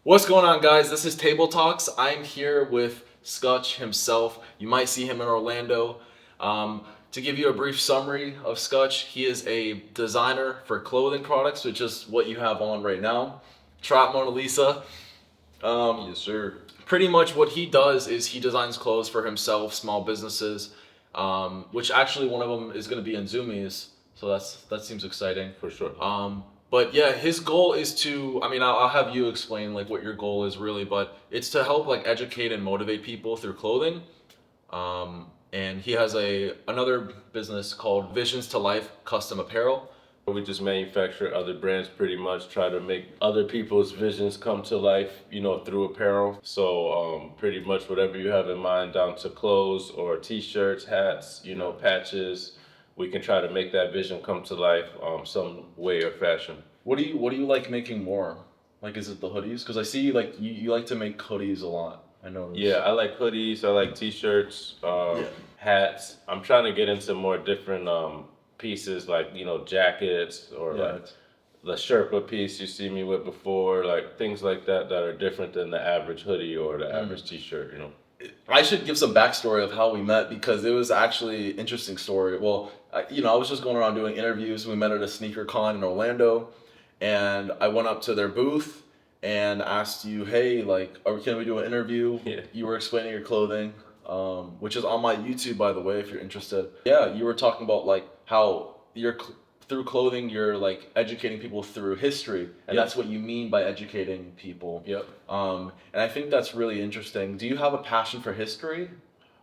What's going on, guys? This is Tabletalkz. I'm here with Scutch himself. You might see him in Orlando. To give you a brief summary of Scutch, he is a designer for clothing products, which is what you have on right now. Trap Mona Lisa. Yes, sir. Pretty much what he does is he designs clothes for himself, small businesses, which actually one of them is going to be in Zoomies, so that seems exciting. For sure. But yeah, his goal is to. I mean, I'll have you explain like what your goal is really, but it's to help like educate and motivate people through clothing. And he has another business called Visions to Life Custom Apparel. We just manufacture other brands, pretty much try to make other people's visions come to life, through apparel. So pretty much whatever you have in mind, down to clothes or t-shirts, hats, patches, we can try to make that vision come to life some way or fashion. What do you like making more? Like, is it the hoodies? Because I see like you like to make hoodies a lot. I know. Yeah, I like hoodies, I like t-shirts, Yeah. hats. I'm trying to get into more different pieces like, jackets or Yeah. like the Sherpa piece you see me with before, like things like that are different than the average hoodie or the average t-shirt. I should give some backstory of how we met because it was actually an interesting story. Well, I was just going around doing interviews. We met at a sneaker con in Orlando, and I went up to their booth and asked you, "Hey, like, can we do an interview?" Yeah. You were explaining your clothing, which is on my YouTube, by the way, if you're interested. Yeah, you were talking about like how through clothing you're like educating people through history, and Yep. that's what you mean by educating people. Yep. And I think that's really interesting. Do you have a passion for history?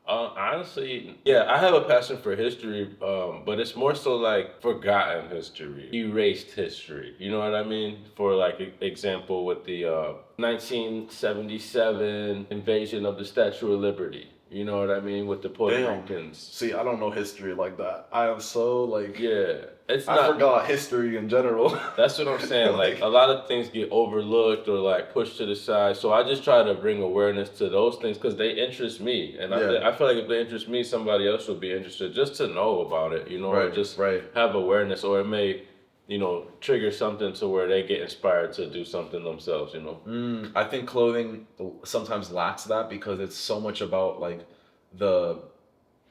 Honestly, yeah, I have a passion for history, but it's more so like forgotten history, erased history. You know what I mean? For like example, with the 1977 invasion of the Statue of Liberty. You know what I mean? With the Puerto Damn. Ricans. See, I don't know history like that. I am so like Yeah, it's I not. forgot history in general. That's what I'm saying. Like a lot of things get overlooked or like pushed to the side. So I just try to bring awareness to those things because they interest me, and Yeah. I feel like if they interest me, somebody else would be interested just to know about it. Or Right, just right. have awareness, or it may, trigger something to where they get inspired to do something themselves. I think clothing sometimes lacks that because it's so much about like the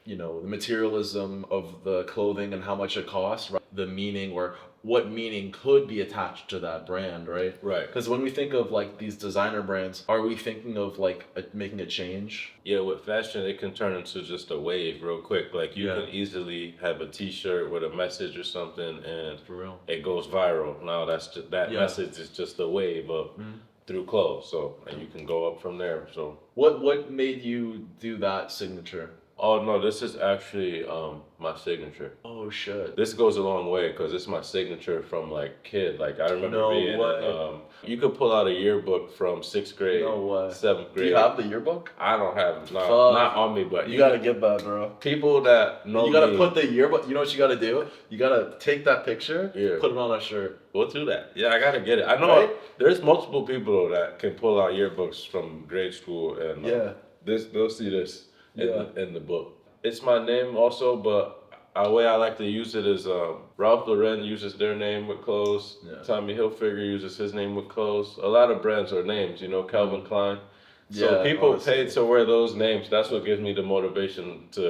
the materialism of the clothing and how much it costs, right? The meaning or what meaning could be attached to that brand, right? Right. Because when we think of like these designer brands, are we thinking of like making a change? Yeah, with fashion, it can turn into just a wave real quick. Like you Yeah. can easily have a T-shirt with a message or something, and For real. it goes viral. Now that Yeah. message is just a wave of through clothes. So and you can go up from there. So What made you do that signature? oh no, this is actually my signature. Oh shit. This goes a long way because it's my signature from like kid. Like I remember No being way. you could pull out a yearbook from sixth grade, No way. seventh Do grade. you have the yearbook? I don't have it, Fuck. not on me, but You gotta get that, bro. people that know You gotta me, put the yearbook. You know what you gotta do? You gotta take that picture, Yeah. put it on a shirt. we'll do that. Yeah, I gotta get it. I know Right? there's multiple people that can pull out yearbooks from grade school, and Yeah. they'll see this Yeah. in the book. It's my name also, but a way I like to use it is Ralph Lauren uses their name with clothes. Yeah. Tommy Hilfiger uses his name with clothes. A lot of brands are names, Calvin Klein. So Yeah, people honestly. pay to wear those names. That's what gives me the motivation to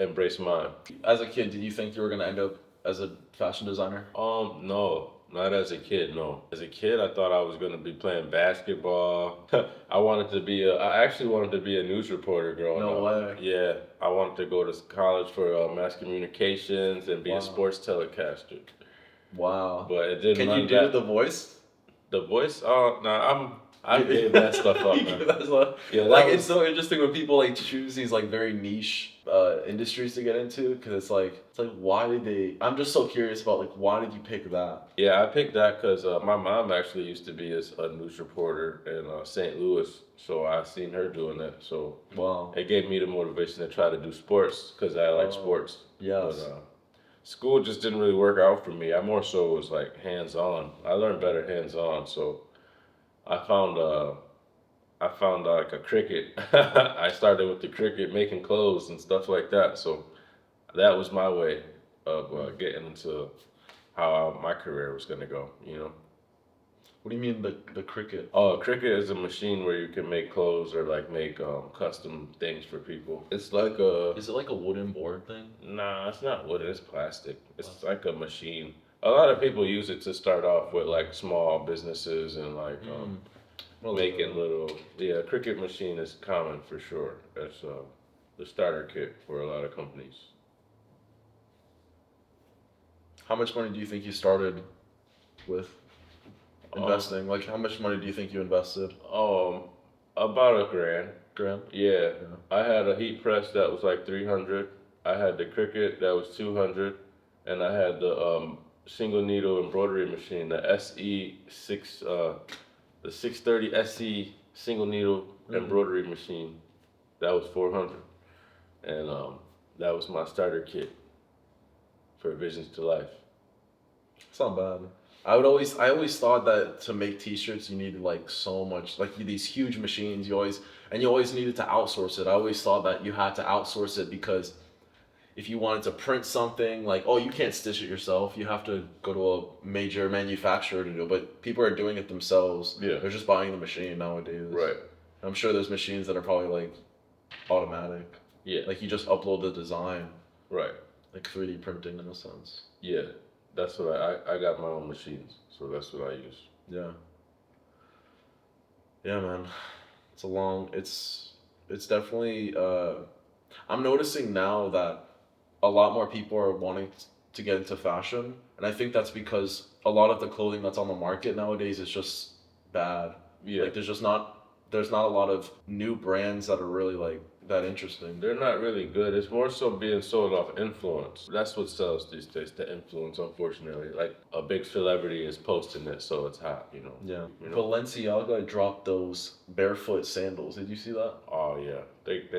embrace mine. As a kid, did you think you were gonna end up as a fashion designer? No, not as a kid. No, as a kid, I thought I was gonna be playing basketball. I actually wanted to be a news reporter growing No up. way. Yeah, I wanted to go to college for mass communications and be Wow. a sports telecaster. Wow. But it didn't. Can run you do that. the voice? The voice? Oh, no, I gave that stuff up, You man. give that stuff- Yeah, like that it's so interesting when people like choose these like very niche industries to get into because it's like why did they? I'm just so curious about like why did you pick that? Yeah, I picked that because my mom actually used to be a news reporter in St. Louis, so I seen her doing that. So Wow. it gave me the motivation to try to do sports because I like sports. Yes. But school just didn't really work out for me. I more so was like hands-on. I learned better hands-on. So I found like a cricket. I started with the cricket, making clothes and stuff like that. So that was my way of getting into how my career was gonna go. What do you mean the Cricut? Oh, Cricut is a machine where you can make clothes or like make custom things for people. It's like a Is it like a wooden board thing? Nah, it's not wood. It's plastic. It's like a machine. A lot of people use it to start off with like small businesses and like making little. Yeah, Cricut machine is common for sure. That's the starter kit for a lot of companies. How much money do you think you started with investing? Like, how much money do you think you invested? About $1,000. Grand? Yeah, I had a heat press that was like 300. I had the Cricut that was 200, and I had the single needle embroidery machine, the the 630 SE single needle embroidery machine. That was 400, and that was my starter kit for Visions to Life. It's not bad. I always thought that to make T-shirts you needed like so much, like these huge machines. You always needed to outsource it. I always thought that you had to outsource it because if you wanted to print something, like, oh, you can't stitch it yourself. You have to go to a major manufacturer to do it. But people are doing it themselves. Yeah. They're just buying the machine nowadays. Right. I'm sure there's machines that are probably like automatic. Yeah. Like you just upload the design. Right. Like 3D printing in a sense. Yeah. That's what I got my own machines, so that's what I use. Yeah. Yeah, man. It's definitely I'm noticing now that a lot more people are wanting to get into fashion, and I think that's because a lot of the clothing that's on the market nowadays is just bad. Yeah. Like there's not a lot of new brands that are really like that interesting. They're not really good. It's more so being sold off influence. That's what sells these days, the influence, unfortunately. Like a big celebrity is posting it, so it's hot, you know. Yeah. You know? Balenciaga dropped those barefoot sandals. Did you see that? Oh yeah,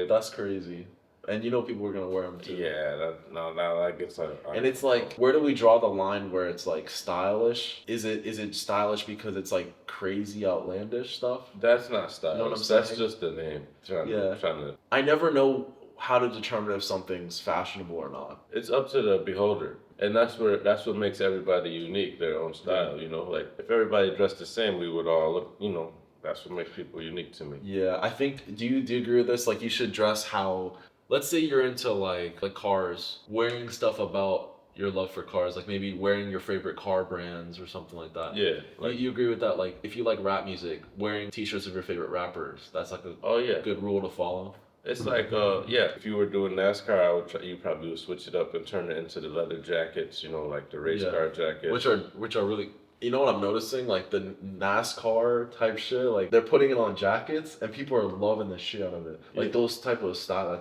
That's crazy. And you know people are gonna wear them too. Yeah, that gets and it's like, where do we draw the line where it's like stylish? Is it stylish because it's like crazy outlandish stuff? That's not stylish. You know what I'm That's saying? just the name. Trying to. I never know how to determine if something's fashionable or not. It's up to the beholder, and that's what makes everybody unique, their own style. You know, like if everybody dressed the same, we would all look. You know, that's what makes people unique to me. Yeah, I think. Do you agree with this? Like, you should dress how. Let's say you're into like cars, wearing stuff about your love for cars, like maybe wearing your favorite car brands or something like that. Yeah. Like, you agree with that? Like, if you like rap music, wearing T-shirts of your favorite rappers, that's like a good rule to follow. It's like if you were doing NASCAR, you probably would switch it up and turn it into the leather jackets, you know, like the race car jackets, which are really. You know what I'm noticing? Like the NASCAR type shit, like they're putting it on jackets, and people are loving the shit out of it. Like that type of style,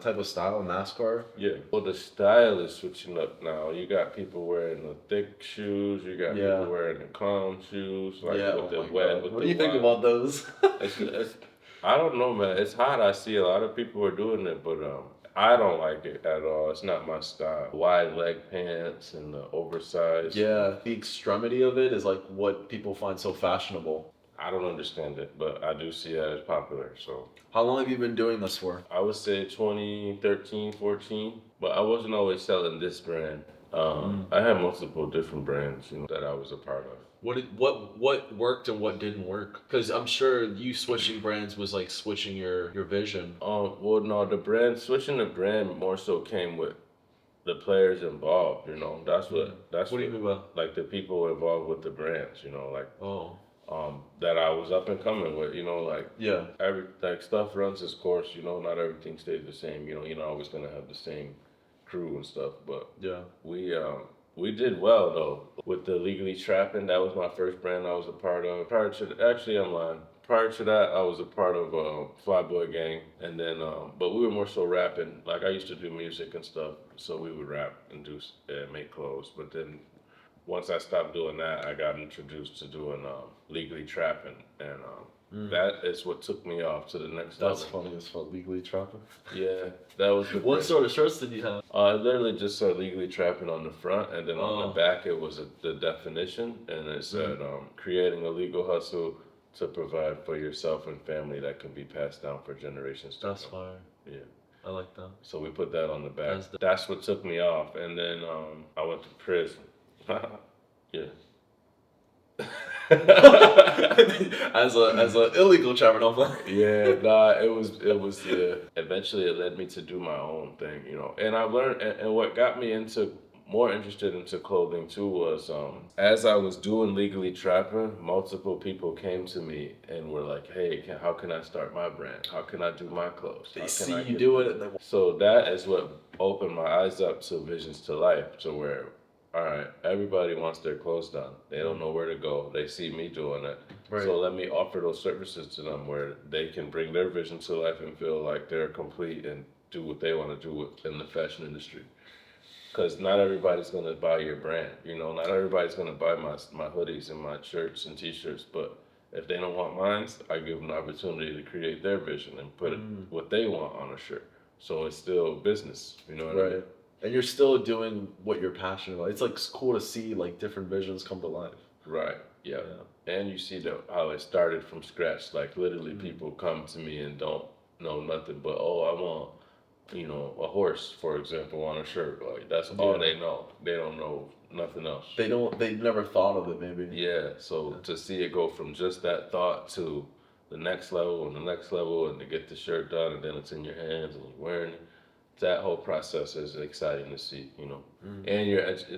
NASCAR. Yeah. Well, the style is switching up now. You got people wearing the thick shoes. You got people wearing the clown shoes, like with the wet. What do you think about those? I don't know, man. It's hot. I see a lot of people are doing it, but I don't like it at all. It's not my style. Wide leg pants and the oversized. Yeah, the extremity of it is like what people find so fashionable. I don't understand it, but I do see it as popular. So, how long have you been doing this for? I would say 2013, 14, but I wasn't always selling this brand. I had multiple different brands, you know, that I was a part of. What worked and what didn't work? Because I'm sure you switching brands was like switching your vision. Well, no, switching the brand more so came with the players involved. You know, that's what do you mean by? Like the people involved with the brands. You know, like that I was up and coming with. You know, like stuff runs its course. You know, not everything stays the same. You know, you're not always gonna have the same crew and stuff, but we did well though with the Legally Trapping. That was my first brand I was a part of. I'm lying. Prior to that, I was a part of Flyboy Gang, and then but we were more so rapping. Like I used to do music and stuff, so we would rap and do make clothes. But then once I stopped doing that, I got introduced to doing Legally Trapping, and that is what took me off to the next level. That's funny as fuck, Legally Trapping. Yeah, that was the What sort of shirts did you have? I literally just saw Legally Trapping on the front, and then on the back it was the definition, and it said creating a legal hustle to provide for yourself and family that can be passed down for generations to come. That's fire. Yeah. I like that. So we put that on the back. That's what took me off, and then I went to prison. Yeah. as a illegal trapper. No, Yeah, nah, it was yeah. Eventually it led me to do my own thing, you know. And I learned and what got me into more interested into clothing too was as I was doing legally trapping, multiple people came to me and were like, "Hey, how can I start my brand? How can I do my clothes? they How can see I you get do this?" it, and they So that is what opened my eyes up to visions to life, to where, all right, everybody wants their clothes done. They don't know where to go. They see me doing it. right. So let me offer those services to them where they can bring their vision to life and feel like they're complete and do what they want to do in the fashion industry. Because not everybody's going to buy your brand. You know, not everybody's going to buy my hoodies and my shirts and T-shirts. But if they don't want mine, I give them the opportunity to create their vision and put what they want on a shirt. So it's still business. You know what I mean? Right. And you're still doing what you're passionate about. It's like cool to see like different visions come to life. Right. Yeah. Yeah. And you see how it started from scratch. Like literally, people come to me and don't know nothing but, oh, I want, a horse, for example, on a shirt. Like that's all they know. They don't know nothing else. They never thought of it maybe. Yeah. So to see it go from just that thought to the next level and the next level, and to get the shirt done, and then it's in your hands and you're wearing it. That whole process is exciting to see, and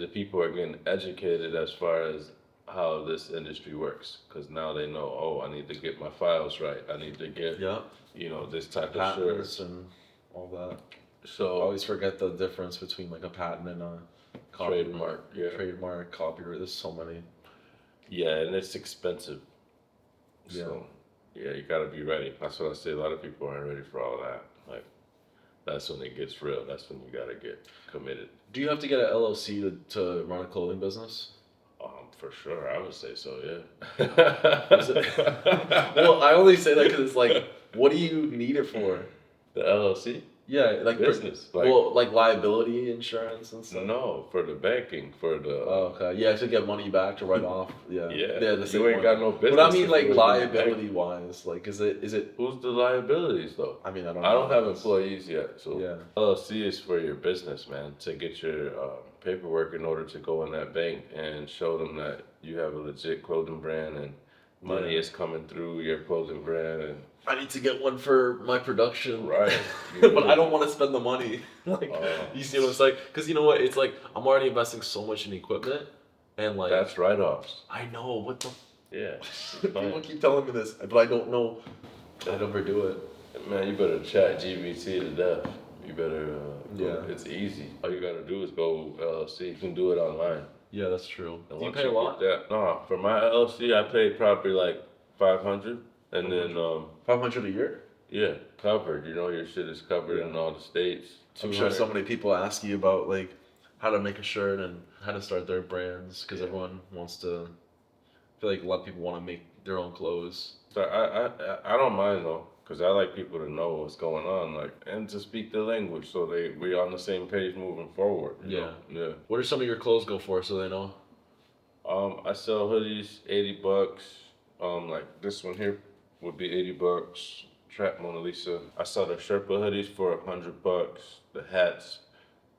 the people are getting educated as far as how this industry works, because now they know, oh, I need to get my files right. I need to get, Yeah. this type of Patents shirt. and all that. I So always forget the difference between like a patent and a trademark, yeah, trademark, copyright. There's so many. yeah, and it's expensive. Yeah. So yeah, you got to be ready. That's what I say. A lot of people aren't ready for all that. Like that's when it gets real. That's when you got to get committed. Do you have to get an LLC to run a clothing business? For sure, I would say so. Is Yeah. it- Well, I only say that because it's like, what do you need it for? The LLC? Yeah, like Business. like liability insurance and stuff. No, for the banking, for the. Oh, okay. Yeah, to get money back to write off. Yeah. Yeah. The You same ain't one. got no business. But I mean, if like you ain't liability wise, like is it? Who's the liabilities though? I mean, I don't. I don't know. have employees yet, so Yeah. LLC is for your business, man, to get your paperwork in order to go in that bank and show them that you have a legit clothing brand and money is coming through your clothing brand and. I need to get one for my production. Right. But I don't want to spend the money. Like, you see what I'm saying? Because you know what? It's like I'm already investing so much in equipment, and like That's write-offs. I know what the. Yeah. People keep telling me this, but I don't know. I never do it. Man, you better chat GBT to death. You better. It's easy. All you gotta do is go LLC. You can do it online. Yeah, that's true. And Do you once pay a lot? No, for my LLC, I paid probably like $500, and then $500 a year? yeah, covered. Your shit is covered in all the states. I'm sure so many people ask you about like how to make a shirt and how to start their brands because everyone wants to. I feel like a lot of people want to make their own clothes. So I don't mind though, cause I like people to know what's going on, like, and to speak the language, so we on the same page moving forward. you know? Yeah. What do some of your clothes go for so they know? I sell hoodies, $80. Like this one here would be $80. Trap Mona Lisa. I sell the Sherpa hoodies for $100. The hats,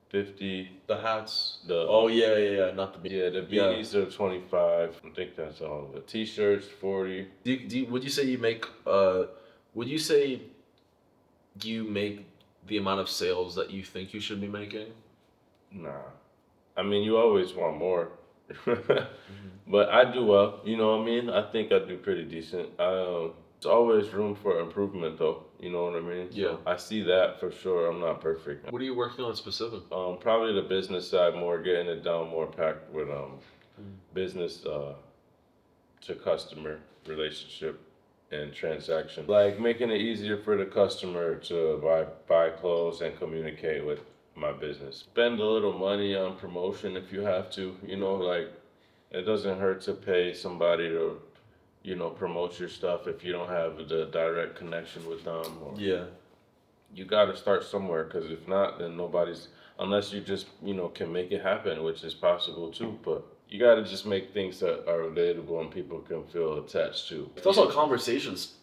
50. The hats. The Yeah. Not the. yeah, the beanies are 25. I think that's all. The t-shirts 40. Would you say you make would you say you make the amount of sales that you think you should be making? Nah, I mean you always want more. But I do well. You know what I mean? I think I do pretty decent. There's always room for improvement, though. You know what I mean? Yeah. So I see that for sure. I'm not perfect. What are you working on specific? Probably the business side more, getting it down more packed with business to customer relationship and transaction. Like making it easier for the customer to buy clothes and communicate with my business. Spend a little money on promotion if you have to. Like it doesn't hurt to pay somebody to promote your stuff if you don't have the direct connection with them. Yeah. You got to start somewhere, because if not, then nobody's, unless you just, can make it happen, which is possible too. But you got to just make things that are relatable and people can feel attached to. It's also conversations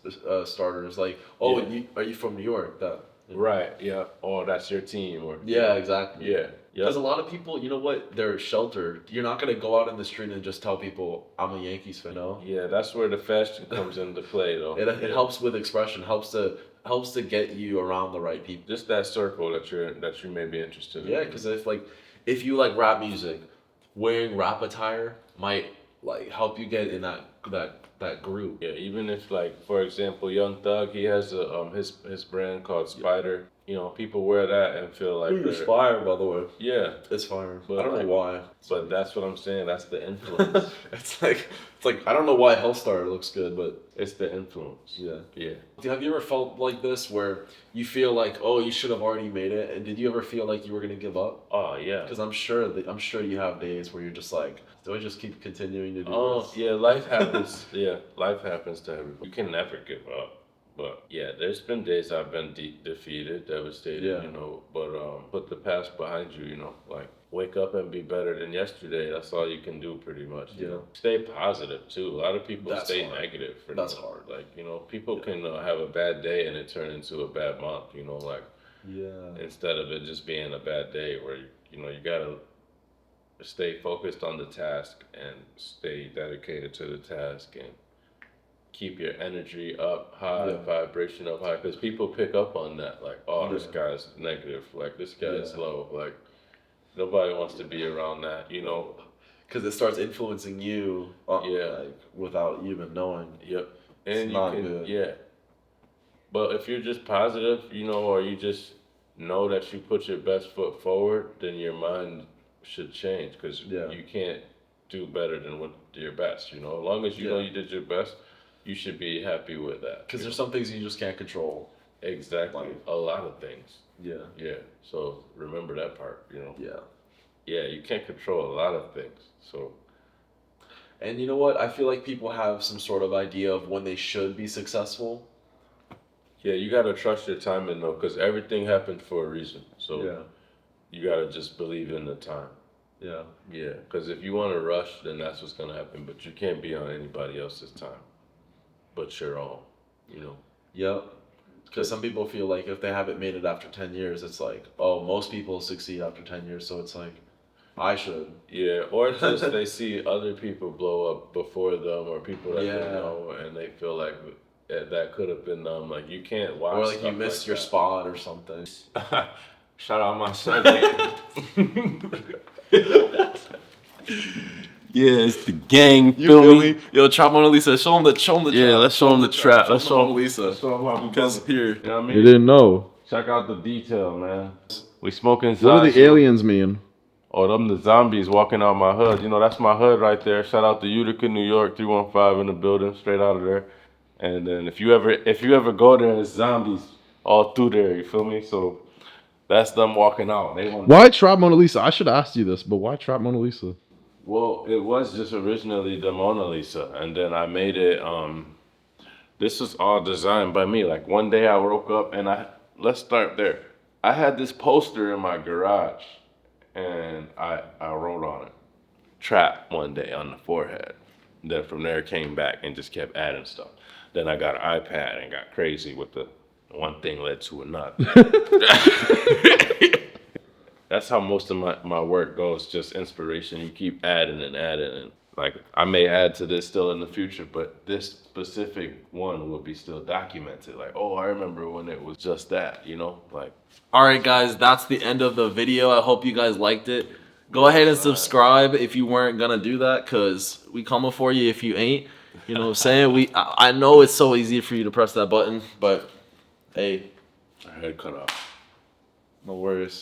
starters. Like, are you from New York? Right. Yeah. Or that's your team. Or Yeah, exactly. Yeah. Because a lot of people, you know what, they're sheltered. You're not gonna go out in the street and just tell people I'm a Yankees fan. No. Yeah, that's where the fashion comes into play, though. It helps with expression. Helps to get you around the right people. Just that circle that you may be interested in. Yeah, because if you like rap music, wearing rap attire might like help you get in that group. Yeah, even if like for example, Young Thug, he has his brand called Spider. You know, people wear that and feel like It's fire, by the way. Yeah, It's fire. But I don't know why. But that's what I'm saying. That's the influence. it's like I don't know why Hellstar looks good, but It's the influence. yeah. Yeah. Have you ever felt like this where you feel like, oh, you should have already made it, and did you ever feel like you were gonna give up? Oh yeah. Because I'm sure you have days where you're just like, do I just keep continuing to do this? Yeah, life happens. Yeah, life happens to everyone. You can never give up. But yeah, there's been days I've been defeated, devastated, Yeah. you know. But put the past behind you, you know. Like wake up and be better than yesterday. That's all you can do, pretty much. You Yeah. know? Stay positive too. A lot of people That's stay hard. negative. That's hard. Like people can have a bad day and it turn into a bad month. You know, like Yeah. instead of it just being a bad day, where you gotta stay focused on the task and stay dedicated to the task and keep your energy up high, Yeah. vibration up high, because people pick up on that. Like, oh, this Yeah. guy's negative. Like, this guy's Yeah. low. Like, nobody wants to be around that. You know. Because it starts influencing you, Yeah. like without you even knowing. Yep. It's And not you can, good. yeah. But if you're just positive, or you just know that you put your best foot forward, then your mind should change, because Yeah. you can't do better than what your best. As long as you know Yeah. you did your best, you should be happy with that. Because there's some things you just can't control. Exactly. Like- A lot of things. Yeah. Yeah. So remember that part, Yeah. Yeah, you can't control a lot of things. So And you know what? I feel like people have some sort of idea of when they should be successful. yeah, you gotta trust your timing though, because everything happened for a reason. So Yeah. you gotta just believe in the time. Yeah. Yeah. Because if you want to rush, then that's what's gonna happen. But you can't be on anybody else's time, but your own. Yep. Because some people feel like if they haven't made it after 10 years, it's like, oh, most people succeed after 10 years, so it's like, I should. Yeah, or just they see other people blow up before them, or people that they Yeah. know, and they feel like that could have been them. Like you can't watch. Or like you stuff missed like your that. spot or something. Shout out my son. Yeah, it's the gang. You feel me? Yo, Trap Mona Lisa, show him the trap. Yeah, let's show him the trap. Let's show him Mona Lisa. Because here. You know what I mean? You didn't know. Check out the detail, man. We smoking. What do the Zazu. aliens mean? Oh, them the zombies walking out my hood. That's my hood right there. Shout out to Utica, New York, 315 in the building, straight out of there. And then if you ever go there, it's zombies all through there. You feel me? So that's them walking out. They want. Why Trap Mona Lisa? I should have asked you this, but why Trap Mona Lisa? Well, it was just originally the Mona Lisa, and then I made it. This was all designed by me. Like one day I woke up and let's start there. I had this poster in my garage, and I wrote on it, "Trap" one day on the forehead. Then from there came back and just kept adding stuff. Then I got an iPad and got crazy with the one thing led to another. That's how most of my work goes, just inspiration. You keep adding and adding, and like I may add to this still in the future, but this specific one will be still documented. Like, oh, I remember when it was just that, like. All right, guys, that's the end of the video. I hope you guys liked it. Go ahead and subscribe if you weren't gonna do that, cause we coming for you if you ain't. You know what I'm saying? I know it's so easy for you to press that button, but hey, I head cut off. no worries.